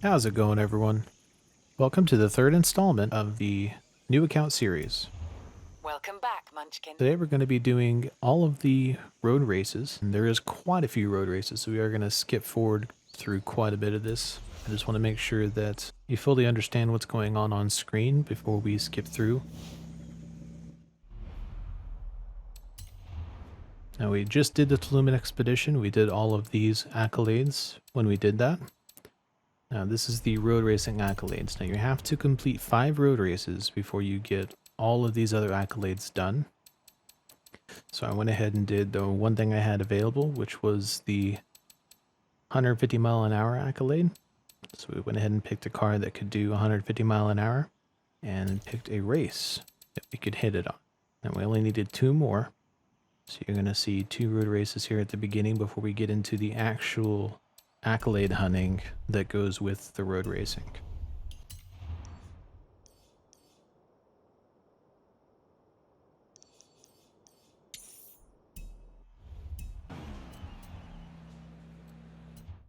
How's it going, everyone? Welcome to the third installment of the new account series. Welcome back, Munchkin. Today we're going to be doing all of the road races, and there is quite a few road races, so we are going to skip forward through quite a bit of this. I just want to make sure that you fully understand what's going on screen before we skip through. Now, we just did the Tulum Expedition. We did all of these accolades when we did that. Now, this is the road racing accolades. Now, you have to complete 5 road races before you get all of these other accolades done. So I went ahead and did the one thing I had available, which was the 150 mile an hour accolade. So we went ahead and picked a car that could do 150 mile an hour and picked a race that we could hit it on. And we only needed 2 more. So you're going to see 2 road races here at the beginning before we get into the actual accolade hunting that goes with the road racing.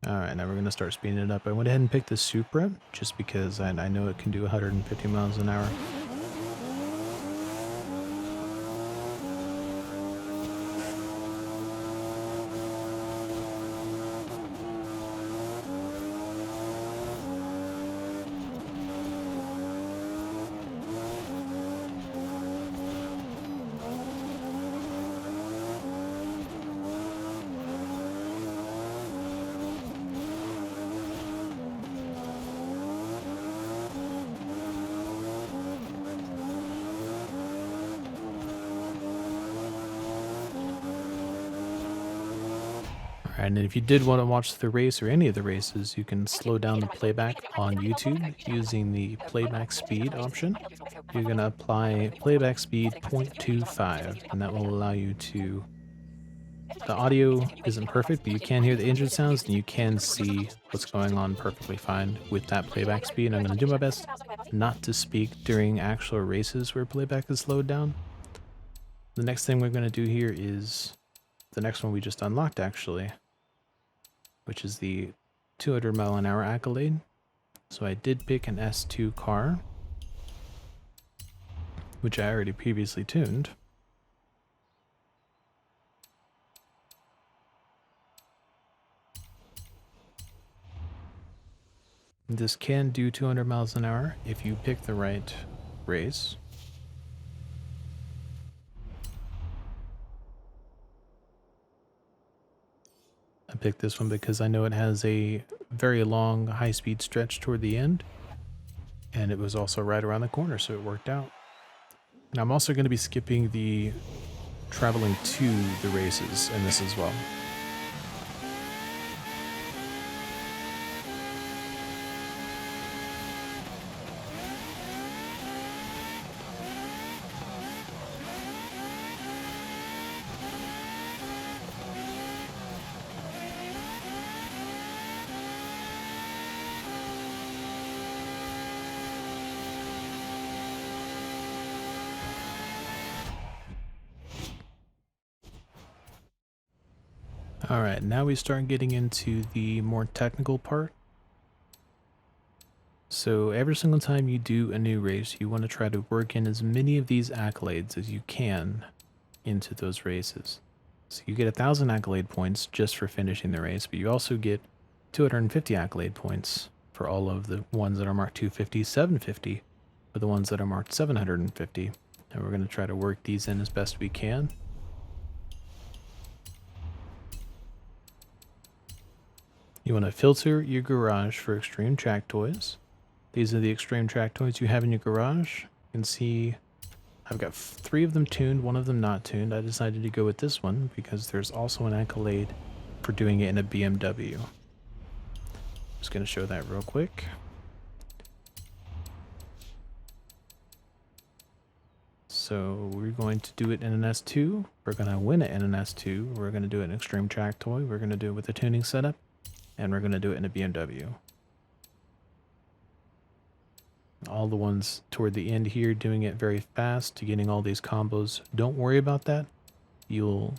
Alright, now we're going to start speeding it up. I went ahead and picked the Supra just because I know it can do 150 miles an hour. And if you did want to watch the race or any of the races, you can slow down the playback on YouTube using the playback speed option. You're going to apply playback speed 0.25, and that will allow you to... The audio isn't perfect, but you can hear the engine sounds, and you can see what's going on perfectly fine with that playback speed. I'm going to do my best not to speak during actual races where playback is slowed down. The next thing we're going to do here is the next one we just unlocked, actually, which is the 200 mile an hour accolade. So I did pick an S2 car, which I already previously tuned. This can do 200 miles an hour if you pick the right race. I picked this one because I know it has a very long high-speed stretch toward the end, and it was also right around the corner, so it worked out. And I'm also going to be skipping the traveling to the races in this as well. Alright, now we start getting into the more technical part. So every single time you do a new race, you want to try to work in as many of these accolades as you can into those races. So you get 1,000 accolade points just for finishing the race, but you also get 250 accolade points for all of the ones that are marked 250, 750, for the ones that are marked 750. And we're going to try to work these in as best we can. You want to filter your garage for extreme track toys. These are the extreme track toys you have in your garage. You can see I've got 3 of them tuned, 1 of them not tuned. I decided to go with this one because there's also an accolade for doing it in a BMW. Just going to show that real quick. So we're going to do it in an S2. We're going to win it in an S2. We're going to do it in an extreme track toy. We're going to do it with a tuning setup. And we're going to do it in a BMW. All the ones toward the end here doing it very fast to getting all these combos. Don't worry about that. You'll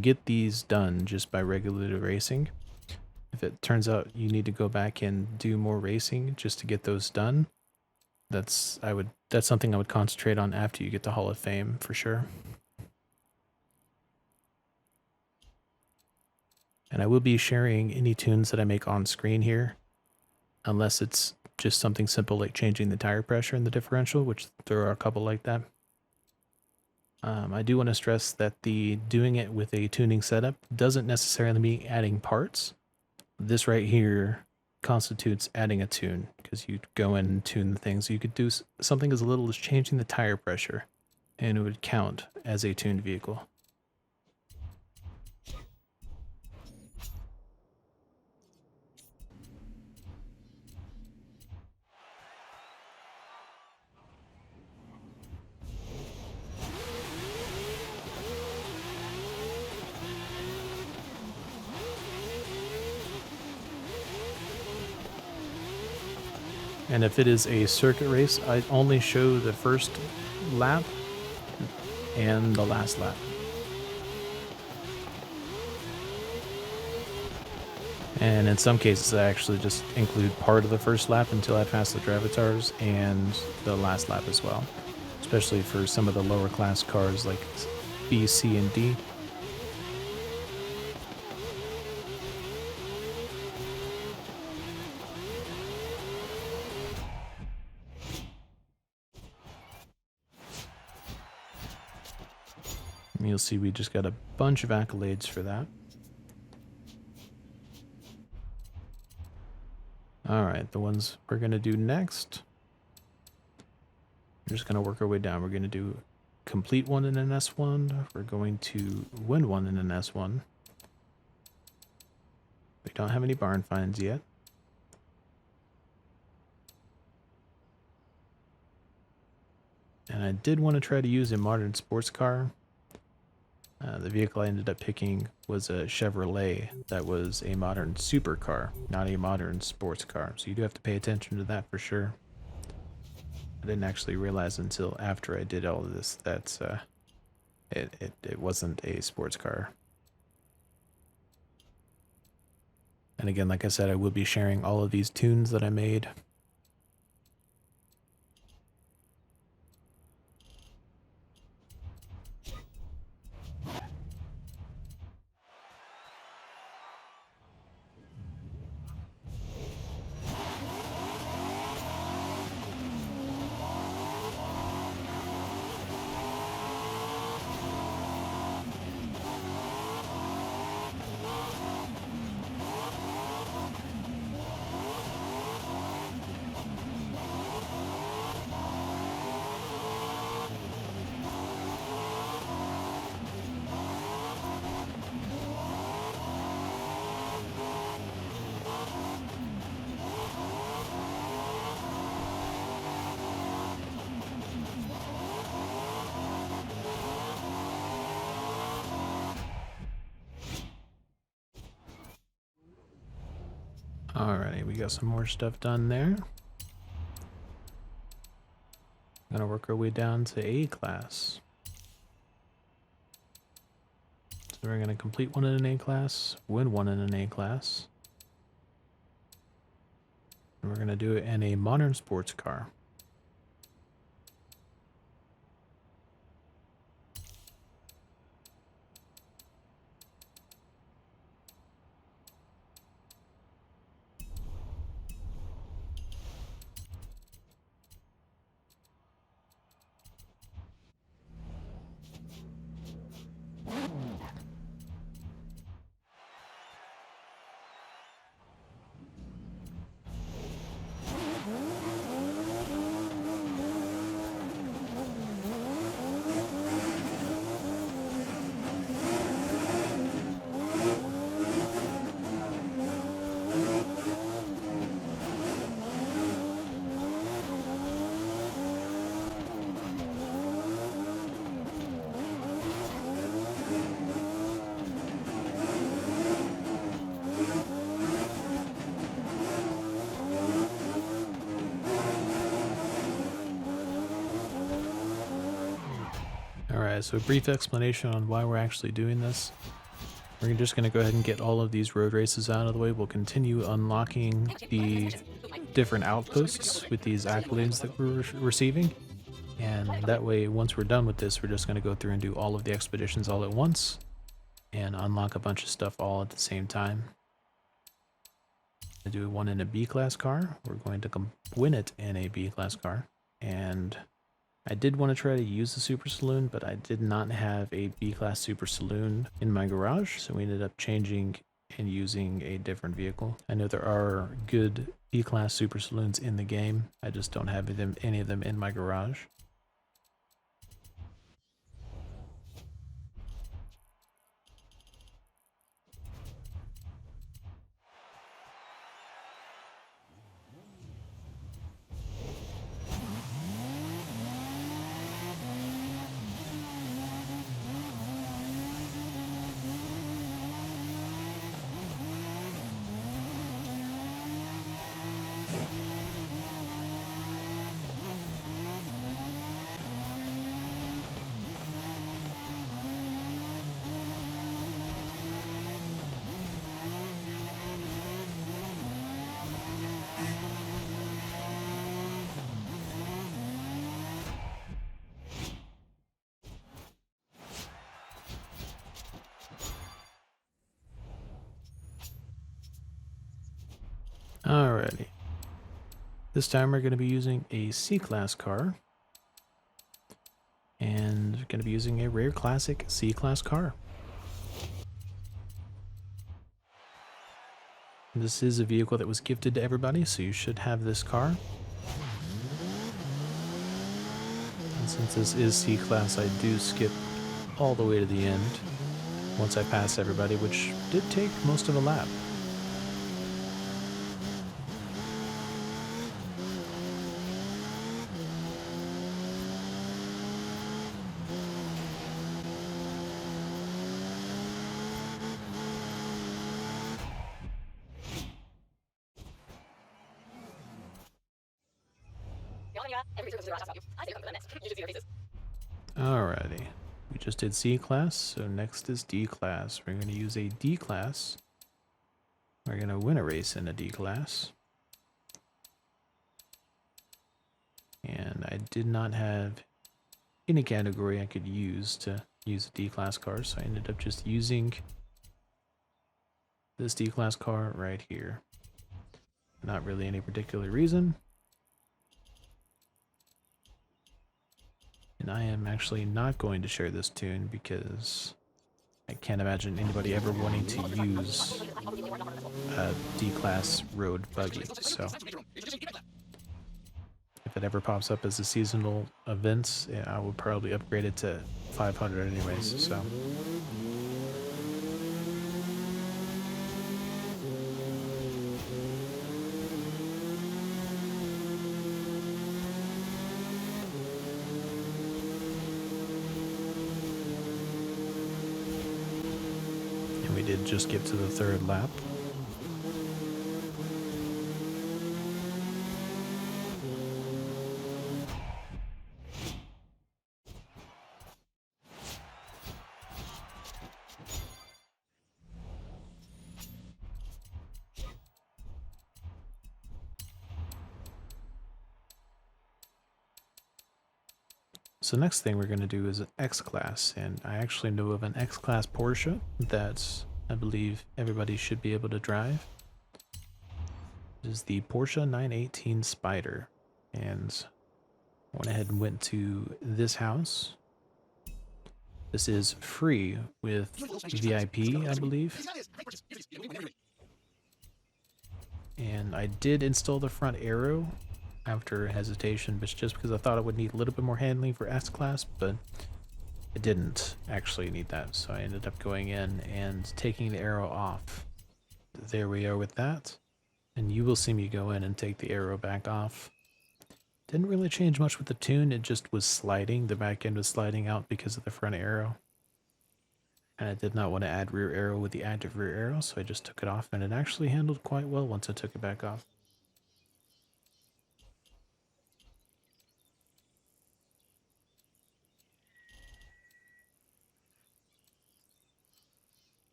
get these done just by regular racing. If it turns out you need to go back and do more racing just to get those done, that's something I would concentrate on after you get to Hall of Fame for sure. And I will be sharing any tunes that I make on screen here, unless it's just something simple like changing the tire pressure in the differential, which there are a couple like that. I do want to stress that doing it with a tuning setup doesn't necessarily mean adding parts. This right here constitutes adding a tune, because you go in and tune the things. You could do something as little as changing the tire pressure, and it would count as a tuned vehicle. And if it is a circuit race, I only show the first lap and the last lap. And in some cases, I actually just include part of the first lap until I pass the Dravitars and the last lap as well. Especially for some of the lower class cars like B, C, and D. And you'll see we just got a bunch of accolades for that. Alright, the ones we're going to do next. We're just going to work our way down. We're going to do complete one in an S1. We're going to win one in an S1. We don't have any barn finds yet. And I did want to try to use a modern sports car. The vehicle I ended up picking was a Chevrolet that was a modern supercar, not a modern sports car. So you do have to pay attention to that for sure. I didn't actually realize until after I did all of this that it wasn't a sports car. And again, like I said, I will be sharing all of these tunes that I made. Alrighty, we got some more stuff done there. Gonna work our way down to A class. So we're gonna complete one in an A class, win one in an A class. And we're gonna do it in a modern sports car. Alright, so a brief explanation on why we're actually doing this. We're just going to go ahead and get all of these road races out of the way. We'll continue unlocking the different outposts with these accolades that we're receiving. And that way, once we're done with this, we're just going to go through and do all of the expeditions all at once and unlock a bunch of stuff all at the same time. Do one in a B-class car. We're going to win it in a B-class car. And I did want to try to use the Super Saloon, but I did not have a B-class Super Saloon in my garage, so we ended up changing and using a different vehicle. I know there are good B-class Super Saloons in the game. I just don't have any of them in my garage. Alrighty. This time we're going to be using a C-Class car. And going to be using a rare classic C-Class car. This is a vehicle that was gifted to everybody, so you should have this car. And since this is C-Class, I do skip all the way to the end once I pass everybody, which did take most of a lap. Alrighty, we just did C-Class, so next is D-Class. We're going to use a D-Class. We're going to win a race in a D-Class. And I did not have any category I could use to use a D-Class car, so I ended up just using this D-Class car right here. Not really any particular reason. And I am actually not going to share this tune because I can't imagine anybody ever wanting to use a D-Class road buggy. So if it ever pops up as a seasonal event, I will probably upgrade it to 500 anyways. So. We did just get to the third lap. So next thing we're going to do is an X-Class, and I actually know of an X-Class Porsche that I believe everybody should be able to drive. This is the Porsche 918 Spyder, and I went ahead and went to this house. This is free with VIP, I believe. And I did install the front arrow after hesitation, but just because I thought I would need a little bit more handling for S-Class, but I didn't actually need that, so I ended up going in and taking the arrow off. There we are with that, and you will see me go in and take the arrow back off. Didn't really change much with the tune, it just was sliding. The back end was sliding out because of the front arrow. And I did not want to add rear arrow with the active rear arrow, so I just took it off, and it actually handled quite well once I took it back off.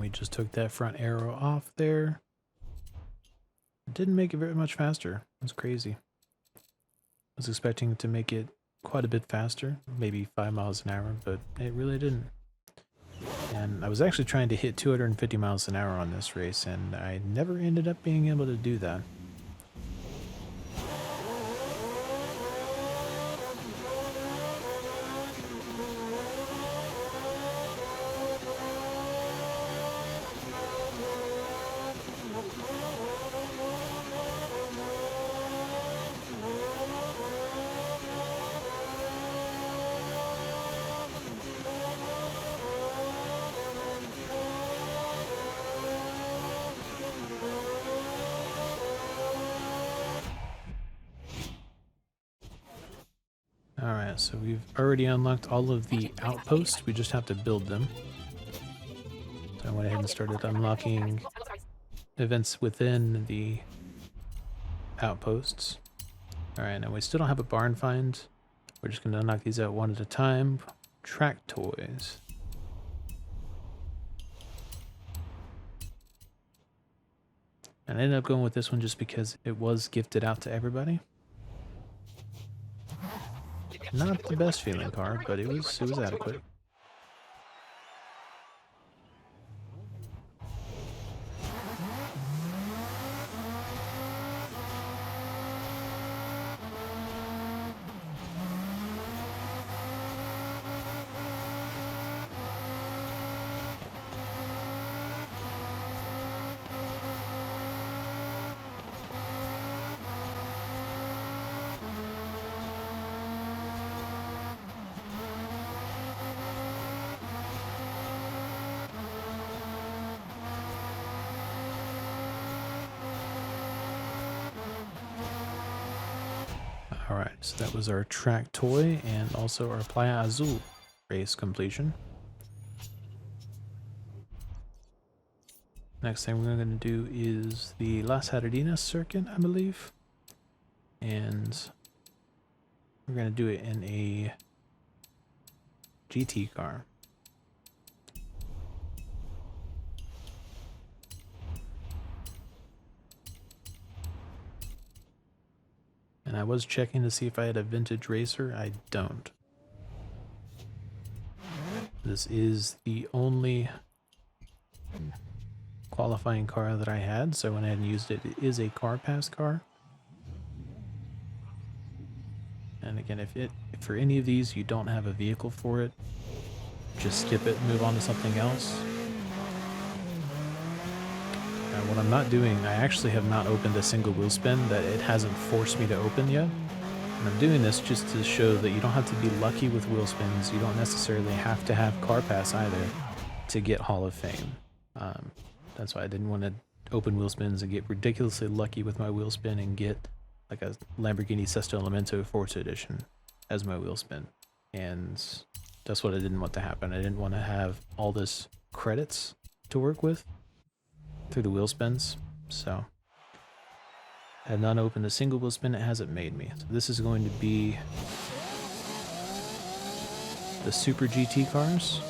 we just took that front arrow off there. Didn't make it very much faster. It's crazy. I was expecting to make it quite a bit faster, maybe 5 miles an hour, but it really didn't. And I was actually trying to hit 250 miles an hour on this race, and I never ended up being able to do that. Alright, so we've already unlocked all of the outposts, we just have to build them. So I went ahead and started unlocking events within the outposts. Alright, now we still don't have a barn find. We're just going to unlock these out one at a time. Track toys. And I ended up going with this one just because it was gifted out to everybody. Not the best feeling car, but it was adequate. Alright, so that was our track toy and also our Playa Azul race completion. Next thing we're going to do is the Las Jardines circuit, I believe. And we're going to do it in a GT car. And I was checking to see if I had a vintage racer. I don't. This is the only qualifying car that I had, so I went ahead and used it. It is a car pass car. And again, if for any of these you don't have a vehicle for it, just skip it and move on to something else. And what I'm not doing, I actually have not opened a single wheel spin that it hasn't forced me to open yet. And I'm doing this just to show that you don't have to be lucky with wheel spins. You don't necessarily have to have car pass either to get Hall of Fame. That's why I didn't want to open wheel spins and get ridiculously lucky with my wheel spin and get like a Lamborghini Sesto Elemento Forza Edition as my wheel spin. And that's what I didn't want to happen. I didn't want to have all this credits to work with through the wheel spins. So I have not opened a single wheel spin it hasn't made me. So this is going to be the Super GT cars.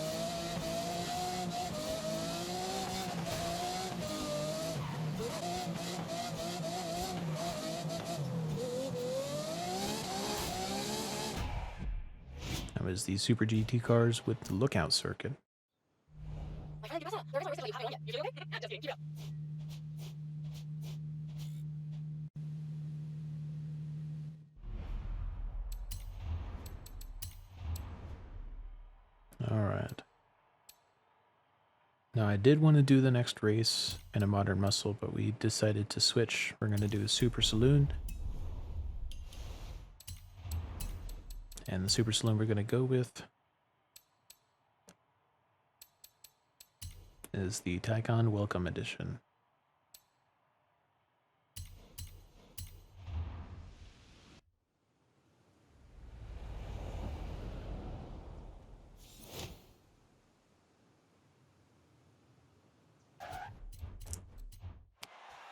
That was the Super GT cars with the lookout circuit. Alright. Now I did want to do the next race in a modern muscle, but we decided to switch. We're going to do a Super Saloon. And the Super Saloon we're going to go with is the Taycan Welcome Edition.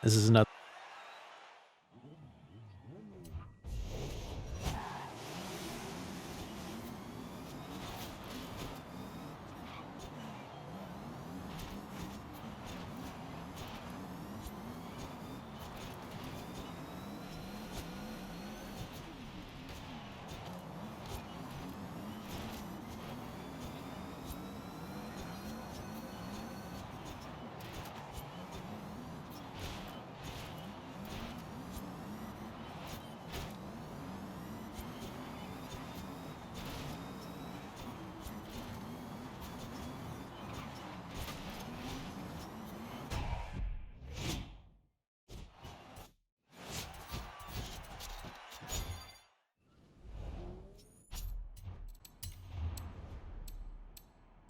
This is another.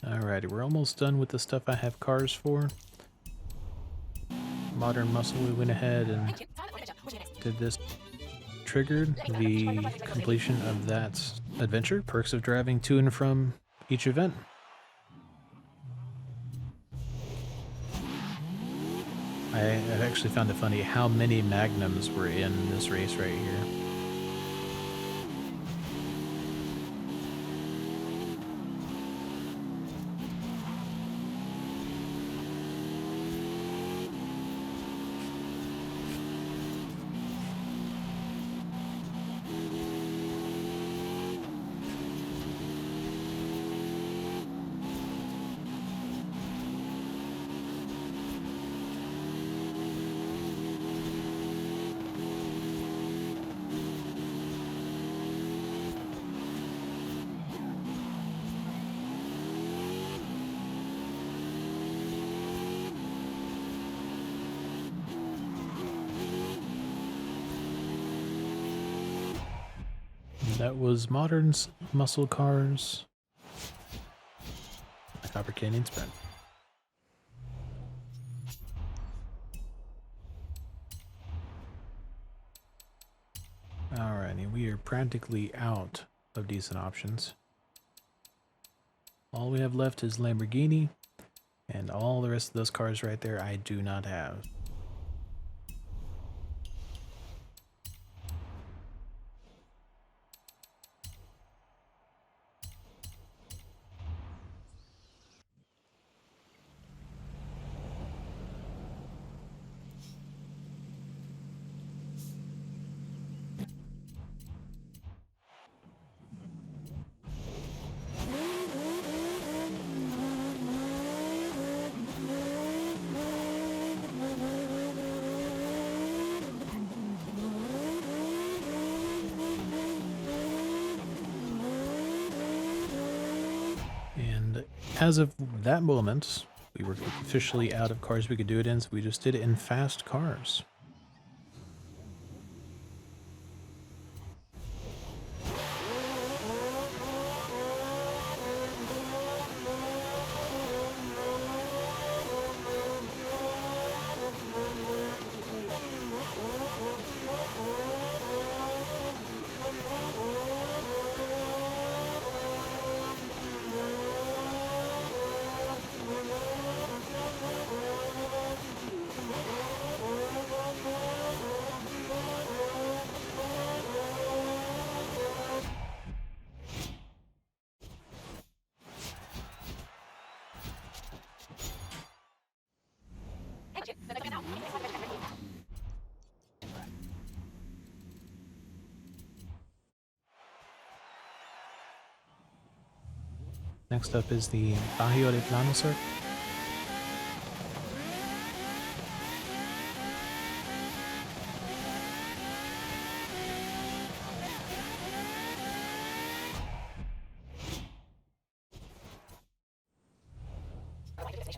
Alrighty, we're almost done with the stuff I have cars for. Modern Muscle, we went ahead and did this. Triggered the completion of that adventure. Perks of driving to and from each event. I've actually found it funny how many Magnums were in this race right here. That was modern muscle cars. The Copper Canyon Sprint. Alrighty, we are practically out of decent options. All we have left is Lamborghini, and all the rest of those cars right there I do not have. As of that moment, we were officially out of cars we could do it in, so we just did it in fast cars. Next up is the Bahía de Plano circuit.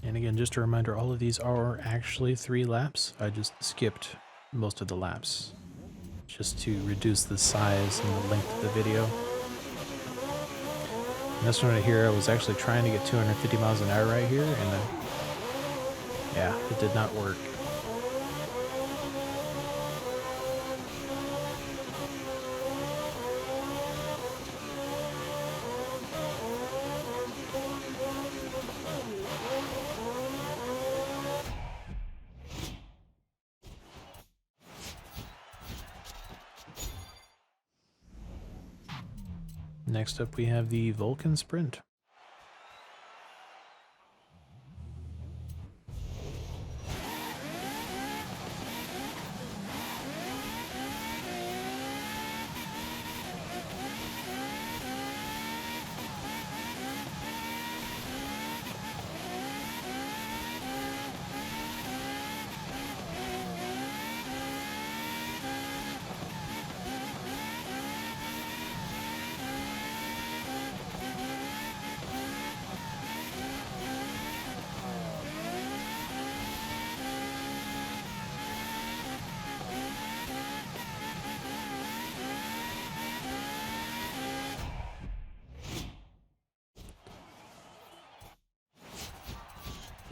And again, just a reminder, all of these are actually 3 laps. I just skipped most of the laps just to reduce the size and the length of the video. And this one right here, I was actually trying to get 250 miles an hour right here, and yeah, it did not work. Next up, we have the Vulcan Sprint.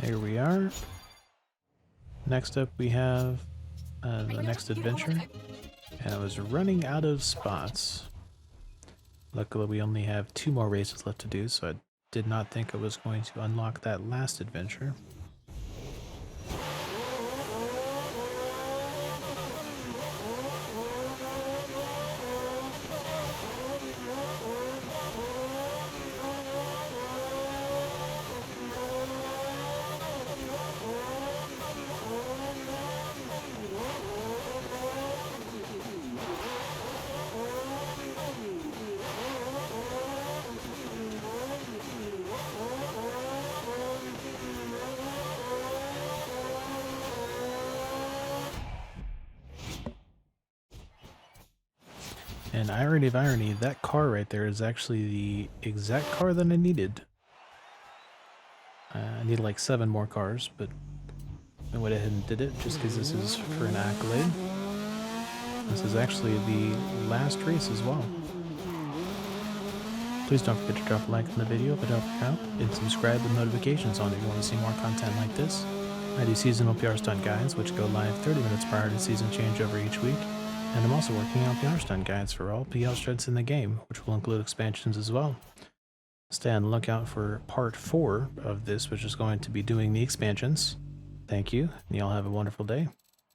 There we are. Next up we have the next adventure. And I was running out of spots. Luckily we only have 2 more races left to do, so I did not think I was going to unlock that last adventure. And irony of irony, that car right there is actually the exact car that I needed. I need like 7 more cars, but I went ahead and did it just because this is for an accolade. This is actually the last race as well. Please don't forget to drop a like on the video if it helped you out, and subscribe with notifications on if you want to see more content like this. I do seasonal PR stunt guides, which go live 30 minutes prior to season changeover each week. And I'm also working on PR stunt guides for all PR stunts in the game, which will include expansions as well. Stay on the lookout for part 4 of this, which is going to be doing the expansions. Thank you, and y'all have a wonderful day.